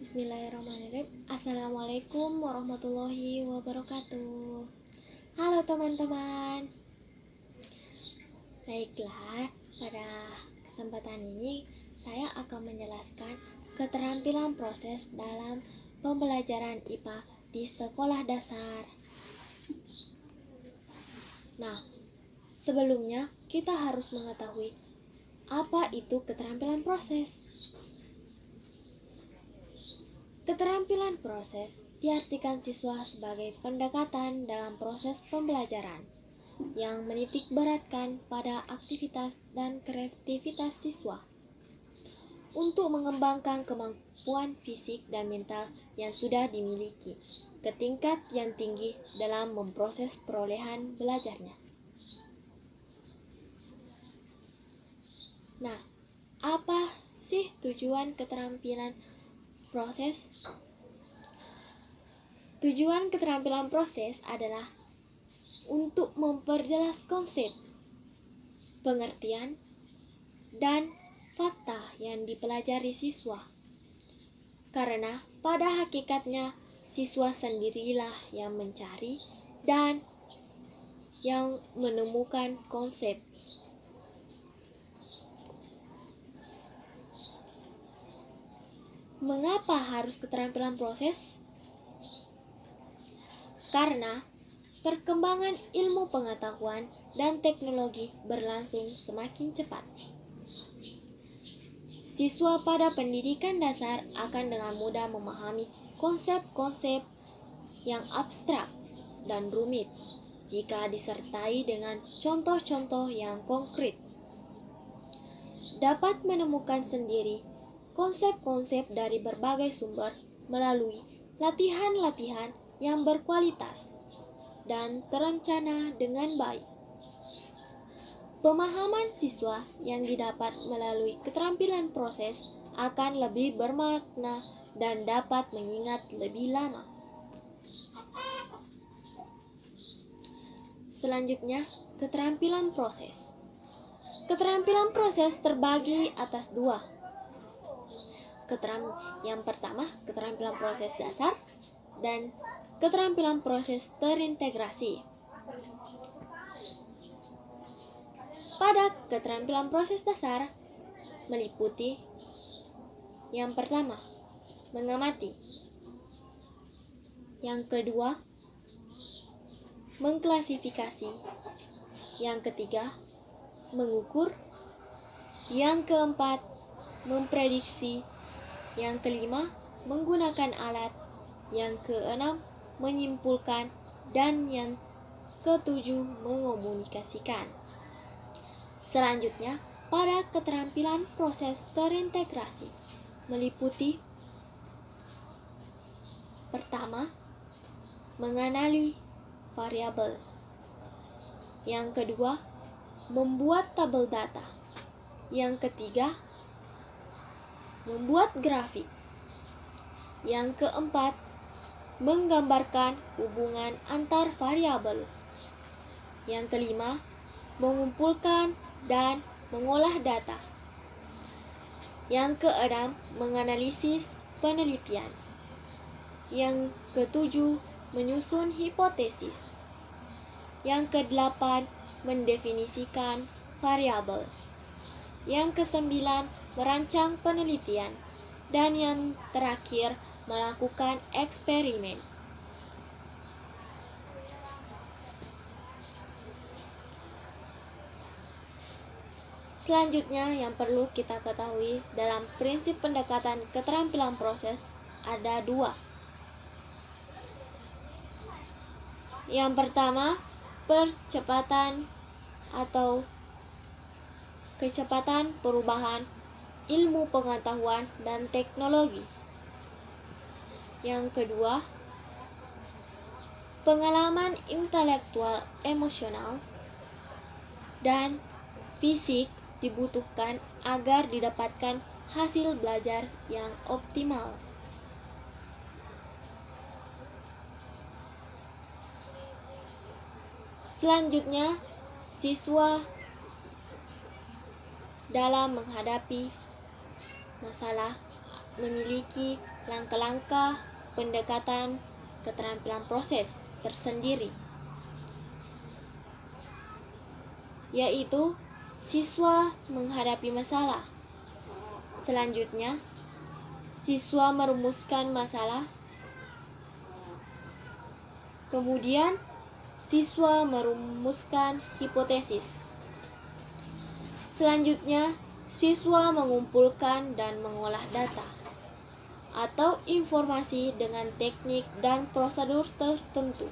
Bismillahirrahmanirrahim. Assalamualaikum warahmatullahi wabarakatuh. Halo teman-teman. Baiklah, pada kesempatan ini saya akan menjelaskan keterampilan proses dalam pembelajaran IPA di sekolah dasar. Nah, sebelumnya kita harus mengetahui apa itu keterampilan proses. Keterampilan proses diartikan siswa sebagai pendekatan dalam proses pembelajaran yang menitik beratkan pada aktivitas dan kreativitas siswa untuk mengembangkan kemampuan fisik dan mental yang sudah dimiliki ke tingkat yang tinggi dalam memproses perolehan belajarnya. Nah, apa sih tujuan keterampilan proses? Tujuan keterampilan proses adalah untuk memperjelas konsep, pengertian, dan fakta yang dipelajari siswa. Karena pada hakikatnya siswa sendirilah yang mencari dan yang menemukan konsep. Mengapa harus keterampilan proses? Karena perkembangan ilmu pengetahuan dan teknologi berlangsung semakin cepat. Siswa pada pendidikan dasar akan dengan mudah memahami konsep-konsep yang abstrak dan rumit jika disertai dengan contoh-contoh yang konkret. Dapat menemukan sendiri konsep-konsep dari berbagai sumber melalui latihan-latihan yang berkualitas dan terencana dengan baik. Pemahaman siswa yang didapat melalui keterampilan proses akan lebih bermakna dan dapat mengingat lebih lama. Selanjutnya, keterampilan proses. Keterampilan proses terbagi atas dua. Yang pertama, keterampilan proses dasar dan keterampilan proses terintegrasi. Pada keterampilan proses dasar meliputi yang pertama, mengamati. Yang kedua, mengklasifikasi. Yang ketiga, mengukur. Yang keempat, memprediksi. Yang kelima, menggunakan alat. Yang keenam, menyimpulkan. Dan yang ketujuh, mengomunikasikan. Selanjutnya, pada keterampilan proses terintegrasi meliputi pertama, mengenali variabel. Yang kedua, membuat tabel data. Yang ketiga, membuat grafik. Yang keempat, menggambarkan hubungan antar variabel. Yang kelima, mengumpulkan dan mengolah data. Yang keenam, menganalisis penelitian. Yang ketujuh, menyusun hipotesis. Yang kedelapan, mendefinisikan variabel. Yang kesembilan, merancang penelitian. Dan yang terakhir, melakukan eksperimen. Selanjutnya, yang perlu kita ketahui dalam prinsip pendekatan keterampilan proses ada dua. Yang pertama, percepatan atau kecepatan perubahan ilmu pengetahuan dan teknologi. Yang kedua, pengalaman intelektual, emosional, dan fisik dibutuhkan agar didapatkan hasil belajar yang optimal. Selanjutnya, siswa dalam menghadapi masalah memiliki langkah-langkah pendekatan keterampilan proses tersendiri, yaitu siswa menghadapi masalah. Selanjutnya, siswa merumuskan masalah. Kemudian, siswa merumuskan hipotesis. Selanjutnya, siswa mengumpulkan dan mengolah data atau informasi dengan teknik dan prosedur tertentu.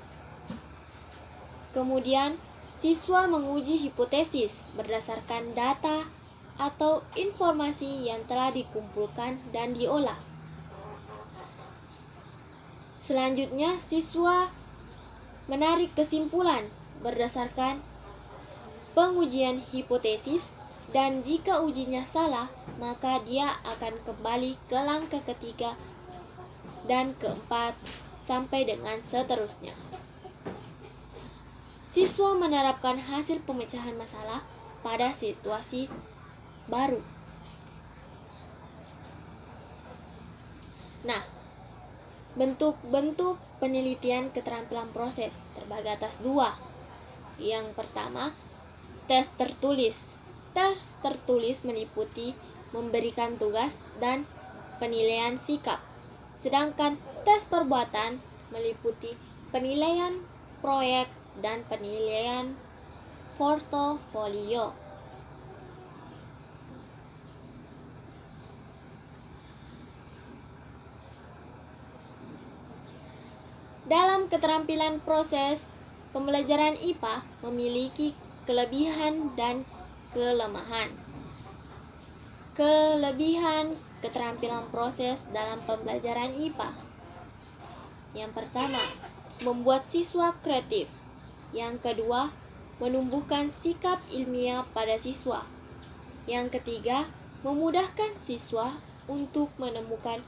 Kemudian, siswa menguji hipotesis berdasarkan data atau informasi yang telah dikumpulkan dan diolah. Selanjutnya, siswa menarik kesimpulan berdasarkan pengujian hipotesis, dan jika ujinya salah, maka dia akan kembali ke langkah ketiga dan keempat sampai dengan seterusnya. Siswa menerapkan hasil pemecahan masalah pada situasi baru. Nah, bentuk-bentuk penelitian keterampilan proses terbagi atas dua. Yang pertama, tes tertulis. Tes tertulis meliputi memberikan tugas dan penilaian sikap. Sedangkan tes perbuatan meliputi penilaian proyek dan penilaian portofolio. Dalam keterampilan proses, pembelajaran IPA memiliki kelebihan dan kelemahan. Kelebihan keterampilan proses dalam pembelajaran IPA. Yang pertama, membuat siswa kreatif. Yang kedua, menumbuhkan sikap ilmiah pada siswa. Yang ketiga, memudahkan siswa untuk menemukan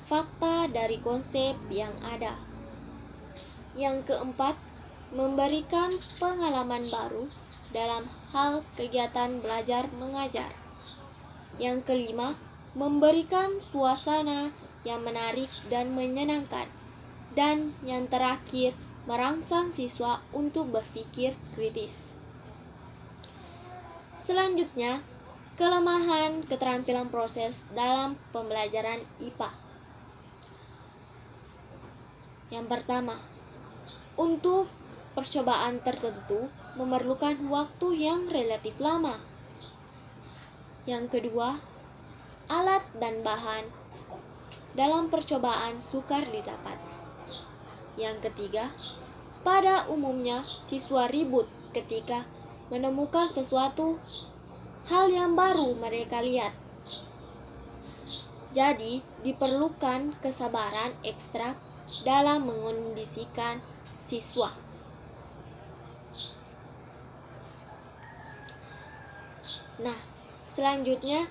fakta dari konsep yang ada. Yang keempat, memberikan pengalaman baru dalam hal kegiatan belajar mengajar. Yang kelima, memberikan suasana yang menarik dan menyenangkan. Dan yang terakhir, merangsang siswa untuk berpikir kritis. Selanjutnya, kelemahan keterampilan proses dalam pembelajaran IPA. Yang pertama, untuk percobaan tertentu memerlukan waktu yang relatif lama. Yang kedua, alat dan bahan dalam percobaan sukar didapat. Yang ketiga, pada umumnya siswa ribut ketika menemukan sesuatu hal yang baru mereka lihat. Jadi, diperlukan kesabaran ekstra dalam mengondisikan siswa. Nah, selanjutnya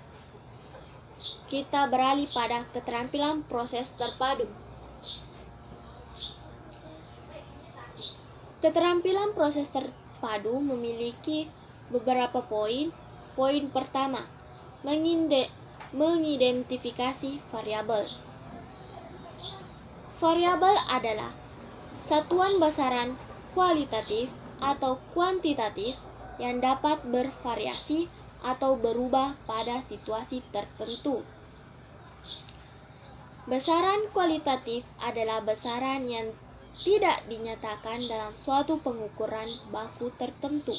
kita beralih pada keterampilan proses terpadu. Keterampilan proses terpadu memiliki beberapa poin. Poin pertama, mengidentifikasi variabel. Variabel adalah satuan besaran kualitatif atau kuantitatif yang dapat bervariasi atau berubah pada situasi tertentu. Besaran kualitatif adalah besaran yang tidak dinyatakan dalam suatu pengukuran baku tertentu.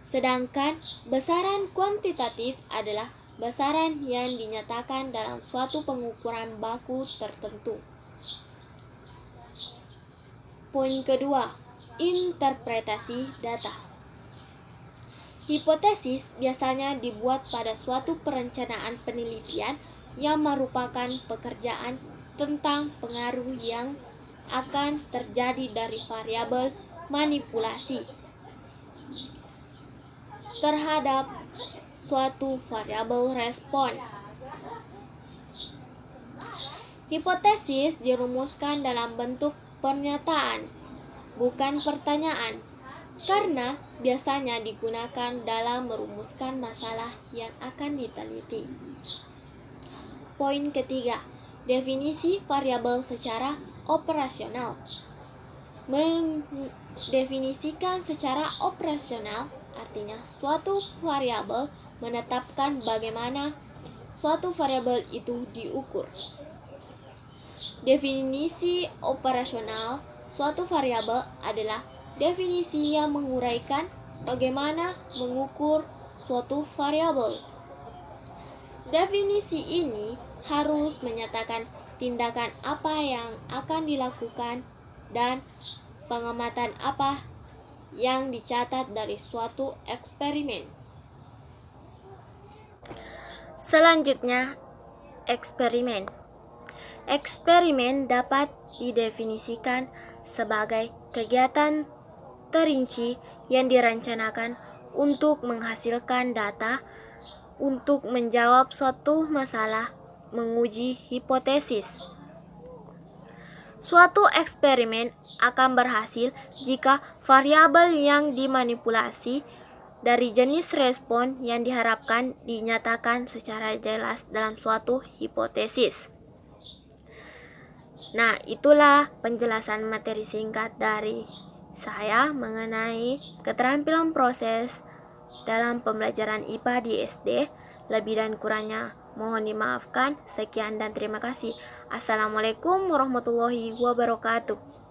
Sedangkan besaran kuantitatif adalah besaran yang dinyatakan dalam suatu pengukuran baku tertentu. Poin kedua, interpretasi data. Hipotesis biasanya dibuat pada suatu perencanaan penelitian yang merupakan pekerjaan tentang pengaruh yang akan terjadi dari variabel manipulasi terhadap suatu variabel respon. Hipotesis dirumuskan dalam bentuk pernyataan, bukan pertanyaan, karena biasanya digunakan dalam merumuskan masalah yang akan diteliti. Poin ketiga, definisi variabel secara operasional. Mendefinisikan secara operasional artinya suatu variabel menetapkan bagaimana suatu variabel itu diukur. Definisi operasional suatu variabel adalah definisi yang menguraikan bagaimana mengukur suatu variabel. Definisi ini harus menyatakan tindakan apa yang akan dilakukan dan pengamatan apa yang dicatat dari suatu eksperimen. Selanjutnya, eksperimen. Eksperimen dapat didefinisikan sebagai kegiatan terinci yang direncanakan untuk menghasilkan data untuk menjawab suatu masalah, menguji hipotesis. Suatu eksperimen akan berhasil jika variabel yang dimanipulasi dari jenis respon yang diharapkan dinyatakan secara jelas dalam suatu hipotesis. Nah, itulah penjelasan materi singkat dari saya mengenai keterampilan proses dalam pembelajaran IPA di SD. Lebih dan kurangnya mohon dimaafkan. Sekian dan terima kasih. Assalamualaikum warahmatullahi wabarakatuh.